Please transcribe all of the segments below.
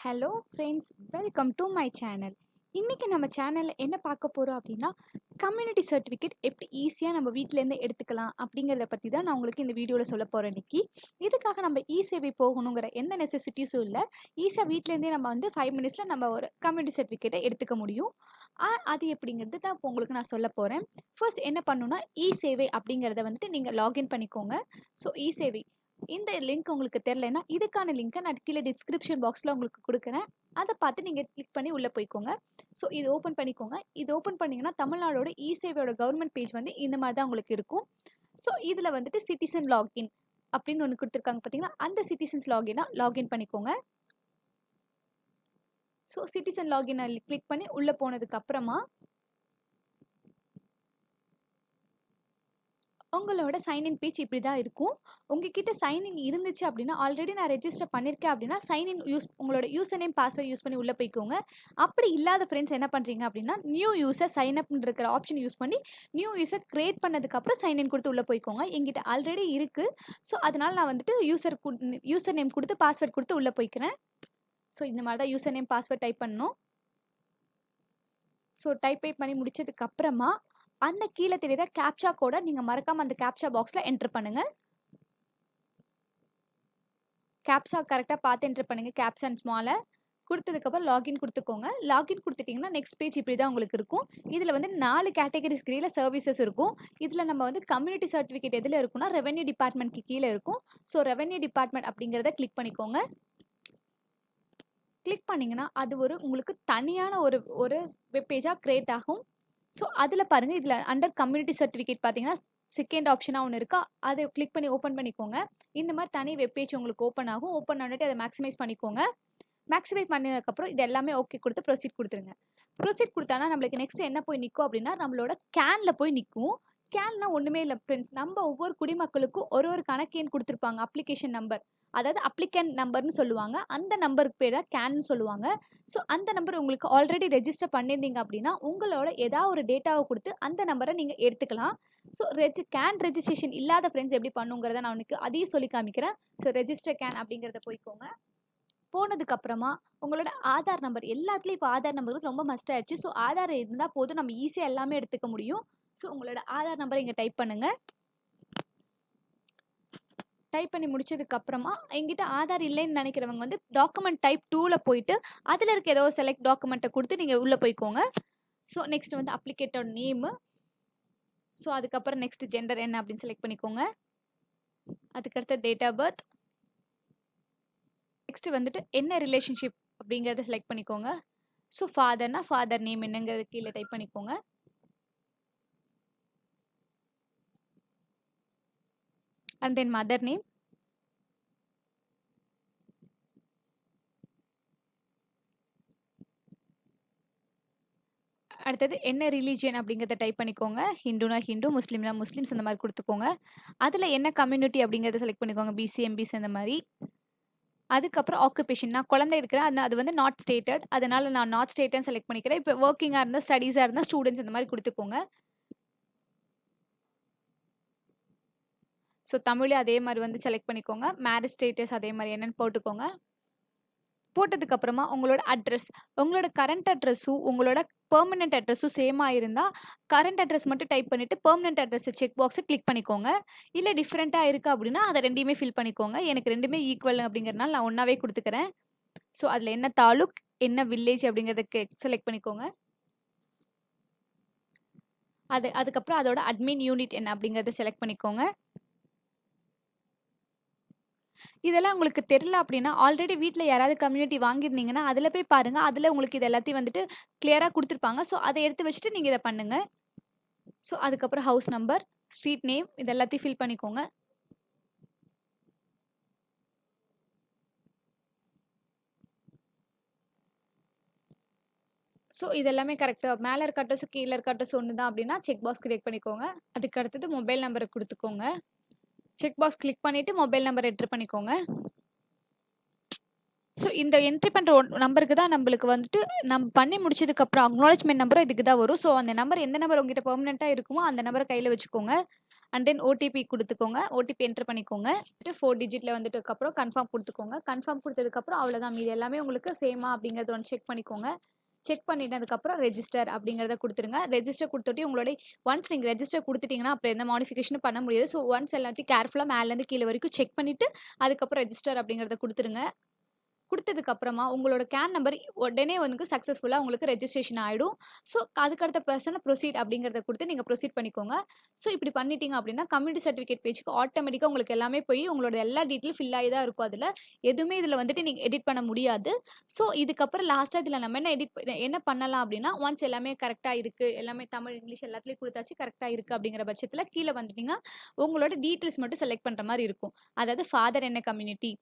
Hello friends, welcome to my channel. இன்றைக்கி நம்ம சேனலில் என்ன பார்க்க போகிறோம் அப்படின்னா, கம்யூனிட்டி சர்டிஃபிகேட் எப்படி ஈஸியாக நம்ம வீட்டிலேருந்து எடுத்துக்கலாம் அப்படிங்கிறத பற்றி தான் நான் உங்களுக்கு இந்த வீடியோவில் சொல்ல போகிறேன் இன்றைக்கி. இதுக்காக நம்ம சேவை போகணுங்கிற எந்த நெசசிட்டிஸும் இல்லை. ஈஸியாக வீட்டிலேருந்தே நம்ம 5 மினிட்ஸில் நம்ம ஒரு கம்யூனிட்டி சர்டிஃபிகேட்டை எடுத்துக்க முடியும். அது எப்படிங்கிறது தான் இப்போ உங்களுக்கு நான் சொல்ல போகிறேன். ஃபர்ஸ்ட் என்ன பண்ணணும்னா, சேவை அப்படிங்கிறத நீங்கள் லாகின் பண்ணிக்கோங்க. ஸோ சேவை இந்த லிங்க் உங்களுக்கு தெரிலனா இதுக்கான லிங்க்கை நான் கீழே டிஸ்கிரிப்ஷன் பாக்ஸில் உங்களுக்கு கொடுக்குறேன். அதை பார்த்து நீங்கள் கிளிக் பண்ணி உள்ளே போய்க்கோங்க. ஸோ இது ஓப்பன் பண்ணிக்கோங்க. இது ஓப்பன் பண்ணிங்கன்னா தமிழ்நாடோட சேவையோட கவர்மெண்ட் பேஜ் இந்த மாதிரி தான் உங்களுக்கு இருக்கும். ஸோ இதில் சிட்டிசன் லாகின் அப்படின்னு ஒன்று கொடுத்துருக்காங்க பார்த்தீங்கன்னா, அந்த சிட்டிசன்ஸ் லாகின் பண்ணிக்கோங்க. ஸோ சிட்டிசன் லாகினை கிளிக் பண்ணி உள்ளே போனதுக்கு அப்புறமா உங்களோட சைன்இன் பேஜ் இப்படி தான் இருக்கும். உங்ககிட்ட சைன்இன் இருந்துச்சு அப்படின்னா, ஆல்ரெடி நான் ரெஜிஸ்டர் பண்ணியிருக்கேன் அப்படின்னா, சைன்இன் உங்களோட யூசர் நேம் பாஸ்வேர்ட் யூஸ் பண்ணி உள்ளே போய்க்கோங்க. அப்படி இல்லாத ஃப்ரெண்ட்ஸ் என்ன பண்ணுறீங்க அப்படின்னா, நியூ யூசர் சைன் அப்னு இருக்கிற ஆப்ஷன் யூஸ் பண்ணி நியூ யூசர் கிரியேட் பண்ணதுக்கப்புறம் சைன்இன் கொடுத்து உள்ளே போய்க்கோங்க. எங்கிட்ட ஆல்ரெடி இருக்குது. ஸோ அதனால் நான் யூசர் நேம் கொடுத்து பாஸ்வேர்ட் கொடுத்து உள்ளே போய்க்கிறேன். ஸோ இந்த மாதிரி தான் யூசர் நேம் பாஸ்வேர்ட் டைப் பண்ணணும். ஸோ டைப் பண்ணி முடிச்சதுக்கப்புறமா அந்த கீழே தெரியுற கேப்சா கோடை நீங்கள் மறக்காமல் அந்த கேப்சா பாக்ஸில் என்ட்ரு பண்ணுங்கள். கேப்சா கரெக்டாக பார்த்து என்ட்ரு பண்ணுங்கள். கேப்சா அண்ட் ஸ்மாலை கொடுத்ததுக்கப்புறம் லாகின் கொடுத்துக்கோங்க. லாகின் கொடுத்துட்டிங்கன்னா நெக்ஸ்ட் பேஜ் இப்படி தான் உங்களுக்கு இருக்கும். இதில் 4 கேட்டகரிஸ் கீழே சர்வீசஸ் இருக்கும். இதில் நம்ம கம்யூனிட்டி சர்டிஃபிகேட் எதில் இருக்குன்னா, ரெவென்யூ டிபார்ட்மெண்ட்க்கு கீழே இருக்கும். ஸோ ரெவென்யூ டிபார்ட்மெண்ட் அப்படிங்கிறத கிளிக் பண்ணிக்கோங்க. கிளிக் பண்ணிங்கன்னா அது உங்களுக்கு தனியான ஒரு வெப் பேஜாக க்ரியேட் ஆகும். ஸோ அதில் பாருங்கள், இதில் அண்டர் கம்யூனிட்டி சர்டிஃபிகேட் பார்த்தீங்கன்னா செகண்ட் ஆப்ஷனாக ஒன்று இருக்கா, அதை கிளிக் பண்ணி ஓப்பன் பண்ணிக்கோங்க. இந்த மாதிரி தனி வெப் பேஜ் உங்களுக்கு ஓப்பன் ஆகும். ஓப்பன் பண்ணிட்டு அதை மேக்ஸிமைஸ் பண்ணிக்கோங்க. மேக்ஸிமைஸ் பண்ணதுக்கப்புறம் இது எல்லாமே ஓகே கொடுத்து ப்ரொசீட் கொடுத்துருங்க. ப்ரொசீட் கொடுத்தானா நம்மளுக்கு நெக்ஸ்ட் என்ன போய் நிற்கும் அப்படின்னா, நம்மளோட கேனில் போய் நிற்கும். கேன்னா ஒன்றுமே இல்லை ஃப்ரெண்ட்ஸ், நம்ம ஒவ்வொரு குடிமக்களுக்கும் ஒரு கணக்கு எண் கொடுத்துருப்பாங்க. அப்ளிகேஷன் நம்பர், அதாவது அப்ளிகன் நம்பர்னு சொல்லுவாங்க. அந்த நம்பருக்கு பேர் தான் கேன்னு சொல்லுவாங்க. ஸோ அந்த நம்பர் உங்களுக்கு ஆல்ரெடி ரெஜிஸ்டர் பண்ணியிருந்தீங்க அப்படின்னா, உங்களோட ஏதாவது ஒரு டேட்டாவை கொடுத்து அந்த நம்பரை நீங்கள் எடுத்துக்கலாம். ஸோ கேன் ரெஜிஸ்ட்ரேஷன் இல்லாத ஃப்ரெண்ட்ஸ் எப்படி பண்ணுங்கிறத நான் உனக்கு அதையும் சொல்லி காமிக்கிறேன். ஸோ ரெஜிஸ்டர் கேன் அப்படிங்கிறத போய்க்கோங்க. போனதுக்கப்புறமா உங்களோட ஆதார் நம்பர், எல்லாத்துலேயும் இப்போ ஆதார் நம்பருக்கு ரொம்ப மஸ்ட் ஆயிடுச்சு. ஸோ ஆதார் இருந்தால் போதும், நம்ம ஈஸியாக எல்லாமே எடுத்துக்க முடியும். ஸோ உங்களோட ஆதார் நம்பரை இங்கே டைப் பண்ணுங்கள். டைப் பண்ணி முடிச்சதுக்கப்புறமா எங்கிட்ட ஆதார் இல்லைன்னு நினைக்கிறவங்க டாக்குமெண்ட் டைப் 2ல் போயிட்டு அதில் இருக்க ஏதோ செலக்ட் டாக்குமெண்ட்டை கொடுத்து நீங்கள் உள்ளே போய்க்கோங்க. ஸோ நெக்ஸ்ட் அப்ளிகேட்டோட நேமு. ஸோ அதுக்கப்புறம் நெக்ஸ்ட் ஜெண்டர் என்ன அப்படின்னு செலக்ட் பண்ணிக்கோங்க. அதுக்கடுத்து டேட் ஆஃப் பர்த். நெக்ஸ்ட் என்ன ரிலேஷன்ஷிப் அப்படிங்கிறத செலக்ட் பண்ணிக்கோங்க. ஸோ ஃபாதர்னா ஃபாதர் நேம் என்னங்கிறது கீழே டைப் பண்ணிக்கோங்க. And then mother name. அடுத்தது என்ன ரிலீஜியன் அப்படிங்கிறத டைப் பண்ணிக்கோங்க. ஹிந்துனா ஹிந்து, முஸ்லீம்னா முஸ்லீம்ஸ், அந்த மாதிரி கொடுத்துக்கோங்க. அதில் என்ன கம்யூனிட்டி அப்படிங்கிறத செலக்ட் பண்ணிக்கோங்க. பிசி, எம்பிசி அந்த மாதிரி. அதுக்கப்புறம் ஆக்குபேஷன், நான் குழந்தை இருக்கிறேன், அது நாட் ஸ்டேட்டட், அதனால் நான் நாட் ஸ்டேட்டட்னு செலக்ட் பண்ணிக்கிறேன். இப்போ ஒர்க்கிங்காக இருந்தால், ஸ்டடீஸாக இருந்தால் ஸ்டூடெண்ட்ஸ் இந்த மாதிரி கொடுத்துக்கோங்க. ஸோ தமிழே அதே மாதிரி செலக்ட் பண்ணிக்கோங்க. மேரேஜ் ஸ்டேட்டஸ் அதே மாதிரி என்னென்னு போட்டுக்கோங்க. போட்டதுக்கப்புறமா உங்களோட அட்ரஸ், உங்களோட கரண்ட் அட்ரஸும் உங்களோட பெர்மனெண்ட் அட்ரஸும் சேமாக இருந்தால் கரண்ட் அட்ரஸ் மட்டும் டைப் பண்ணிவிட்டு பெர்மனெண்ட் அட்ரஸ் செக் பாக்ஸை கிளிக் பண்ணிக்கோங்க. இல்லை டிஃப்ரெண்ட்டாக இருக்குது அப்படின்னா அதை ரெண்டையுமே ஃபில் பண்ணிக்கோங்க. எனக்கு ரெண்டுமே ஈக்குவல் அப்படிங்கிறதுனால நான் ஒன்றாவே கொடுத்துக்கிறேன். ஸோ அதில் என்ன தாலுக், என்ன வில்லேஜ் அப்படிங்கிறத செலக்ட் பண்ணிக்கோங்க. அதுக்கப்புறம் அதோட அட்மின் யூனிட் என்ன அப்படிங்கிறத செலக்ட் பண்ணிக்கோங்க. இதெல்லாம் உங்களுக்கு தெரியல அப்படின்னா, ஆல்ரெடி வீட்டில் யாராவது கம்யூனிட்டி வாங்கியிருந்தீங்கன்னா அதில் போய் பாருங்கள். அதில் உங்களுக்கு இது எல்லாத்தையும் கிளியராக கொடுத்துருப்பாங்க. ஸோ அதை எடுத்து வச்சுட்டு நீங்கள் இதை பண்ணுங்கள். ஸோ அதுக்கப்புறம் ஹவுஸ் நம்பர், ஸ்ட்ரீட் நேம், இது எல்லாத்தையும் ஃபில் பண்ணிக்கோங்க. ஸோ இதெல்லாமே கரெக்டாக மேலே இருக்க அட்ரஸும் கீழே இருக்க அட்ரஸ் ஒன்று தான் அப்படின்னா செக் பாக்ஸ் கிரியேட் பண்ணிக்கோங்க. அதுக்கு அடுத்தது மொபைல் நம்பரை கொடுத்துக்கோங்க. செக் பாக்ஸ் கிளிக் பண்ணிவிட்டு மொபைல் நம்பர் என்ட்ரு பண்ணிக்கோங்க. ஸோ இந்த என்ட்ரி பண்ணுற நம்பருக்கு தான் நம்மளுக்கு நம்ம பண்ணி முடிச்சதுக்கப்புறம் அக்னாலஜ்மெண்ட் நம்பரும் இதுக்கு தான் வரும். ஸோ அந்த நம்பர் எந்த நம்பர் உங்ககிட்ட பெர்மனெண்ட்டாக இருக்குமோ அந்த நம்பரை கையில் வச்சுக்கோங்க. அண்ட் தென் ஓடிபி குடுத்துக்கோங்க. ஓடிபி என்டர் பண்ணிக்கோங்க. 4 டிஜிட்ல வந்துட்டதுக்கப்புறம் கன்ஃபார்ம் குடுத்துக்கோங்க. கன்ஃபார்ம் குடுத்ததுக்கப்புறம் அவ்வளோதான். மீதி எல்லாமே உங்களுக்கு சேமா அப்படிங்கிறத ஒன்று செக் பண்ணிக்கோங்க. செக் பண்ணிட்டதுக்கப்புறம் ரெஜிஸ்டர் அப்படிங்கிறத குடுத்துருங்க. ரெஜிஸ்டர் குடுத்துட்டு உங்களுடைய ஒன்ஸ் நீங்க ரெஜிஸ்டர் குடுத்துட்டீங்கன்னா, அப்புறம் எந்த மாடிஃபிகேஷனும் பண்ண முடியாது. ஸோ ஒன்ஸ் எல்லாத்தையும் கேர்ஃபுல்லா மேலேருந்து கீழ வரைக்கும் செக் பண்ணிட்டு, அதுக்கப்புறம் ரெஜிஸ்டர் அப்படிங்கிறத குடுத்துருங்க. குடுத்ததுக்கு அப்புறமா உங்களோட கேன் நம்பர் உடனே வந்து சக்ஸஸ்ஃபுல்லா உங்களுக்கு ரெஜிஸ்ட்ரேஷன் ஆயிடும். ஸோ அதுக்கடுத்த பெர்சன ப்ரொசீட் அப்படிங்கிறத குடுத்து நீங்க ப்ரொசீட் பண்ணிக்கோங்க. ஸோ இப்படி பண்ணிட்டீங்க அப்படின்னா, கம்யூனிட்டி சர்டிஃபிகேட் பேஜ்க்கு ஆட்டோமேட்டிக்கா உங்களுக்கு எல்லாமே போய் உங்களோட எல்லா டீட்டெயிலும் ஃபில் ஆகி தான் இருக்கும் அதுல. எதுவுமே இதுல வந்துட்டு நீங்க எடிட் பண்ண முடியாது. ஸோ இதுக்கப்புறம் லாஸ்ட்டா இதுல நம்ம என்ன பண்ணலாம் அப்படின்னா, ஒன்ஸ் எல்லாமே கரெக்ட்டா இருக்கு. எல்லாமே தமிழ், இங்கிலீஷ் எல்லாத்துலயும் குடுத்தாச்சு கரெக்ட்டா இருக்கு அப்படிங்கிற பட்சத்துல கீழ வந்துட்டீங்கன்னா, உங்களோட டீட்டெயில்ஸ் மட்டும் செலக்ட் பண்ற மாரி இருக்கும். அதாவது ஃபாதர் என்ன கம்யூனிட்டி,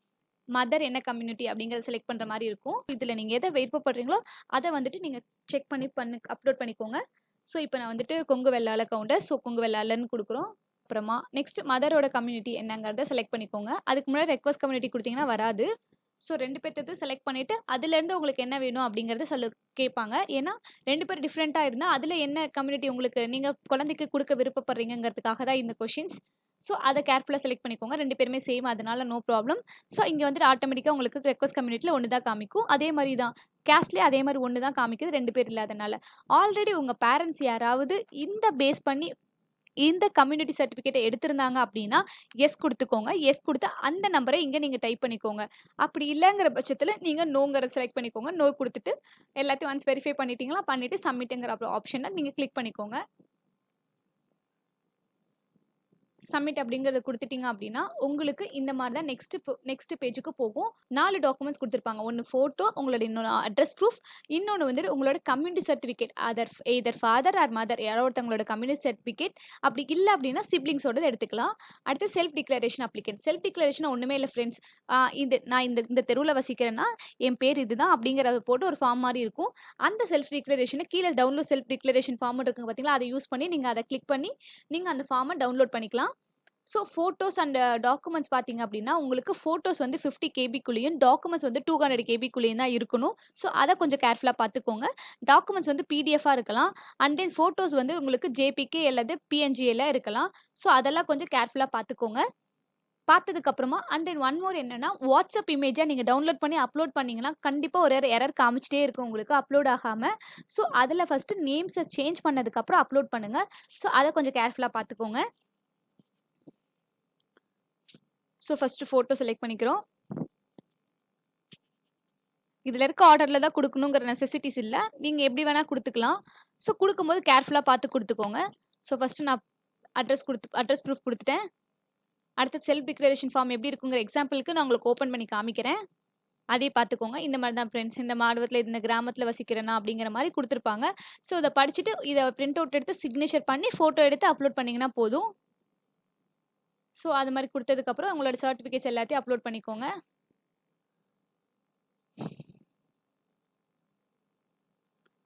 மதர் என்ன கம்யூனிட்டி அப்படிங்கிறத செலக்ட் பண்ற மாரி இருக்கும். இதுல நீங்க எத விருப்பப்படுறீங்களோ, அத வந்துட்டு நீங்க செக் பண்ணி அப்லோட் பண்ணிக்கோங்க. ஸோ இப்ப நான் வந்துட்டு கொங்கு வெள்ளாள கவுண்டர். ஸோ கொங்கு வெள்ளாளன்னு குடுக்குறோம். அப்புறமா நெக்ஸ்ட் மதரோட கம்யூனிட்டி என்னங்கிறத செலக்ட் பண்ணிக்கோங்க. அதுக்கு முன்னாடி ரெக்வெஸ்ட் கம்யூனிட்டி குடுத்தீங்கன்னா வராது. ஸோ 2 பேத்தது செலக்ட் பண்ணிட்டு, அதுலேருந்து உங்களுக்கு என்ன வேணும் அப்படிங்கிறத கேட்பாங்க. ஏன்னா 2 பேர் டிஃபரெண்ட்டா இருந்தா, அதுல என்ன கம்யூனிட்டி உங்களுக்கு நீங்க குழந்தைக்கு குடுக்க விருப்பப்படுறீங்கங்கிறதுக்காக தான் இந்த கொஸ்டின்ஸ். ஸோ அத கேர்ஃபுல்லா செலக்ட் பண்ணிக்கோங்க. 2 பேருமே சேம் அதனால நோ ப்ராப்ளம். ஸோ இங்க வந்துட்டு ஆட்டோமேட்டிக்கா உங்களுக்கு ரெக்வெஸ்ட் கம்யூனிட்டில 1 தான் காமிக்கும். அதே மாரி தான் கேஸ்ட்லயே அதே மாரி 1 தான் காமிக்குது 2 பேர் இல்லாதனால. ஆல்ரெடி உங்க பேரண்ட்ஸ் யாராவது இந்த பேஸ் பண்ணி இந்த கம்யூனிட்டி சர்டிஃபிகேட்ட எடுத்திருந்தாங்க அப்படின்னா, எஸ் குடுத்துக்கோங்க. எஸ் குடுத்து அந்த நம்பர இங்க நீங்க டைப் பண்ணிக்கோங்க. அப்படி இல்லங்கிற பட்சத்துல நீங்க நோங்கிறத செலக்ட் பண்ணிக்கோங்க. நோ குடுத்துட்டு எல்லாத்தையும் ஒன்ஸ் வெரிஃபை பண்ணிட்டீங்களா, பண்ணிட்டு சப்மிட்ங்கிற ஆப்ஷன நீங்க கிளிக் பண்ணிக்கோங்க. சப்மிட் அப்படிங்கிறத குடுத்துட்டீங்க அப்படின்னா, உங்களுக்கு இந்த மாரி தான் நெக்ஸ்ட் பேஜுக்கு போகும். 4 டாக்குமெண்ட்ஸ் குடுத்திருப்பாங்க. 1 ஃபோட்டோ, உங்களோட இன்னொன்னு அட்ரஸ் ப்ரூஃப், இன்னொன்னு வந்துட்டு உங்களோட community certificate. Either father or mother யாரோ ஒருத்தவங்களோட கம்யூனிட்டி சர்டிஃபிகேட். அப்படி இல்ல அப்படின்னா சிப்லிங்ஸோடது எடுத்துக்கலாம். அடுத்து self declaration application. Self declaration ஒண்ணுமே இல்ல ஃபிரெண்ட்ஸ். நான் இந்த தெருவுல வசிக்கிறேன்னா, என் பேர் இதுதான் அப்படிங்கிறத போட்டு ஒரு ஃபார்ம் மாரி இருக்கும். அந்த செல்ஃப் டிக்ளரேஷன கீழ டவுன்லோட் செல்ஃப் டிக்ளரேஷன் ஃபார்ம் இருக்குங்க பார்த்தீங்களா, அத யூஸ் பண்ணி நீங்க அத கிளிக் பண்ணி நீங்க அந்த ஃபார்ம டவுன்லோட் பண்ணிக்கலாம். ஸோ ஃபோட்டோஸ் அண்ட் டாக்குமெண்ட்ஸ் பார்த்தீங்க அப்படின்னா, உங்களுக்கு ஃபோட்டோஸ் வந்து 50 கேபிக்குள்ளேயும், டாக்குமெண்ட்ஸ் வந்து 200 கேபிக்குள்ளேயும் தான் இருக்கணும். ஸோ அத கொஞ்சம் கேர்ஃபுல்லா பார்த்துக்கோங்க. டாக்குமெண்ட்ஸ் வந்து பிடிஎஃபா இருக்கலாம். அண்ட் தென் ஃபோட்டோஸ் வந்து உங்களுக்கு ஜேபிகே அல்லது பிஎன்ஜில இருக்கலாம். ஸோ அதெல்லாம் கொஞ்சம் கேர்ஃபுல்லா பார்த்துக்கோங்க. பார்த்ததுக்கு அப்புறமா அண்ட் தென் ஒன் மோர் என்னன்னா, வாட்ஸ்அப் இமேஜா நீங்க டவுன்லோட் பண்ணி அப்லோட் பண்ணீங்கன்னா, கண்டிப்பா ஒரு எரர் காமிச்சிட்டே இருக்கும் உங்களுக்கு அப்லோட் ஆகாம. ஸோ அதுல ஃபர்ஸ்ட் நேம்ஸ சேஞ்ச் பண்ணதுக்கு அப்புறம் அப்லோட் பண்ணுங்க. ஸோ அத கொஞ்சம் கேர்ஃபுல்லா பார்த்துக்கோங்க. ஸோ ஃபர்ஸ்ட் ஃபோட்டோ செலக்ட் பண்ணிக்கிறோம். இதுல இருக்க ஆர்டர்ல தான் குடுக்கணுங்கிற நெசசிட்டிஸ் இல்ல. நீங்க எப்படி வேணா குடுத்துக்கலாம். ஸோ குடுக்கும்போது கேர்ஃபுல்லா பார்த்து குடுத்துக்கோங்க. ஸோ ஃபர்ஸ்ட் நான் அட்ரஸ் ப்ரூஃப் குடுத்துட்டேன். அடுத்து செல்ஃப் டிக்ளரேஷன் ஃபார்ம் எப்படி இருக்குங்கிற எக்ஸாம்பிளுக்கு நான் உங்களுக்கு ஓப்பன் பண்ணி காமிக்கிறேன். அதையும் பார்த்துக்கோங்க. இந்த மாரி தான் ஃப்ரெண்ட்ஸ் இந்த மாவட்டத்துல இந்த கிராமத்துல வசிக்கிறேனா அப்படிங்கிற மாரி குடுத்துருப்பாங்க. ஸோ இத படிச்சுட்டு இத பிரிண்ட் அவுட் எடுத்து சிக்னேச்சர் பண்ணி ஃபோட்டோ எடுத்து அப்லோட் பண்ணீங்கன்னா போதும். ஸோ அது மாரி குடுத்ததுக்கப்புறம் உங்களோட சர்டிஃபிகேட்ஸ் எல்லாத்தையும் அப்லோட் பண்ணிக்கோங்க.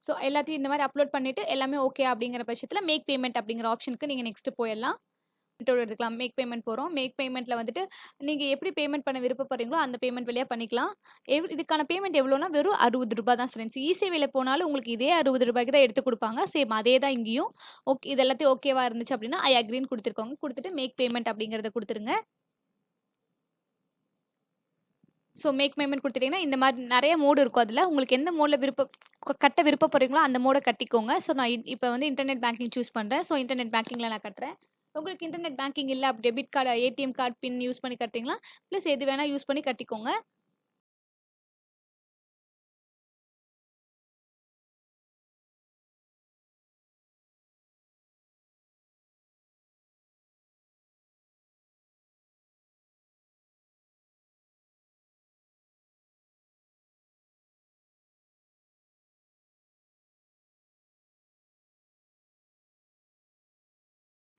ஸோ எல்லாத்தையும் இந்த மாரி அப்லோட் பண்ணிட்டு எல்லாமே ஓகே அப்படிங்கிற பட்சத்துல மேக் பேமெண்ட் அப்படிங்கிற ஆப்ஷனுக்கு நீங்க நெக்ஸ்ட் போயிடலாம். எடுத்துக்கலாம். மேக் பேமெண்ட் போறோம். மேக் பேமெண்ட்ல வந்துட்டு நீங்க எப்படி பேமெண்ட் பண்ண விருப்பப்படுறீங்களோ அந்த பேமெண்ட் வழியா பண்ணிக்கலாம். இதுக்கான பேமெண்ட் எவ்வளோனா வெறும் ரூ. 60 தான் ஃப்ரெண்ட்ஸ். இ-சேவையில போனாலும் உங்களுக்கு இதே ரூ. 60க்கு தான் எடுத்து குடுப்பாங்க. சேம் அதே தான் இங்கேயும். ஓகே இது எல்லாத்தையும் ஓகேவா இருந்துச்சு அப்படின்னா, ஐ அக்ரீன்னு குடுத்துருக்கோங்க. குடுத்துட்டு மேக் பேமெண்ட் அப்படிங்கிறத குடுத்துருங்க. ஸோ மேக் பேமெண்ட் குடுத்துட்டீங்கன்னா, இந்த மாரி நெறைய மோடு இருக்கும் அதுல. உங்களுக்கு எந்த மோட்ல கட்ட விருப்பப்படுறீங்களோ அந்த மோட கட்டிக்கோங்க. ஸோ நான் இப்ப வந்து இன்டர்நெட் பேங்கிங் சூஸ் பண்றேன். ஸோ இன்டர்நெட் பேங்கிங்ல நான் கட்டுறேன். உங்களுக்கு இன்டர்நெட் பேங்கிங் இல்ல, டெபிட் கார்டு, ஏடிஎம் கார்டு, பின் யூஸ் பண்ணி கட்டுறீங்களா? பிளஸ் எது வேணா யூஸ் பண்ணி கட்டிக்கோங்க.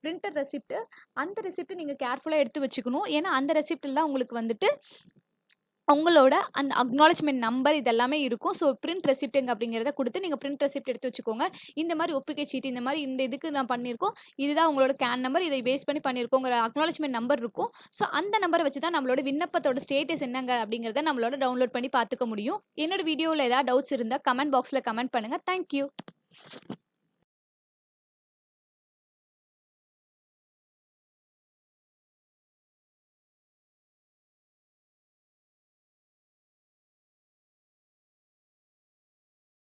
பிரிண்டர் ரெசிப்ட் அந்த ரெசிப்ட் நீங்க கேர்ஃபுல்லா எடுத்து வச்சுக்கணும். ஏன்னா அந்த ரெசிப்ட்ல தான் உங்களுக்கு வந்துட்டு உங்களோட அந்த அக்னாலஜ்மென்ட் நம்பர் இது எல்லாமே இருக்கும். ஸோ பிரிண்ட் ரெசிப்ட்ங்க அப்படிங்கிறத குடுத்து நீங்க பிரிண்ட் ரெசிப்ட் எடுத்து வச்சுக்கோங்க. இந்த மாரி ஒப்புகை சீட்டு, இந்த மாரி இந்த இதுக்கு நான் பண்ணியிருக்கோம். இதுதான் உங்களோட கேன் நம்பர். இதை பேஸ் பண்ணி பண்ணியிருக்கோங்கிற அக்னாலஜ்மென்ட் நம்பர் இருக்கும். ஸோ அந்த நம்பர வச்சு தான் நம்மளோட விண்ணப்பத்தோட ஸ்டேட்டஸ் என்னங்க அப்படிங்கிறத நம்மளோட டவுன்லோட் பண்ணி பார்த்துக்க முடியும். என்னோட வீடியோல ஏதாவது டவுட்ஸ் இருந்தா கமெண்ட் பாக்ஸ்ல கமெண்ட் பண்ணுங்க. Thank you.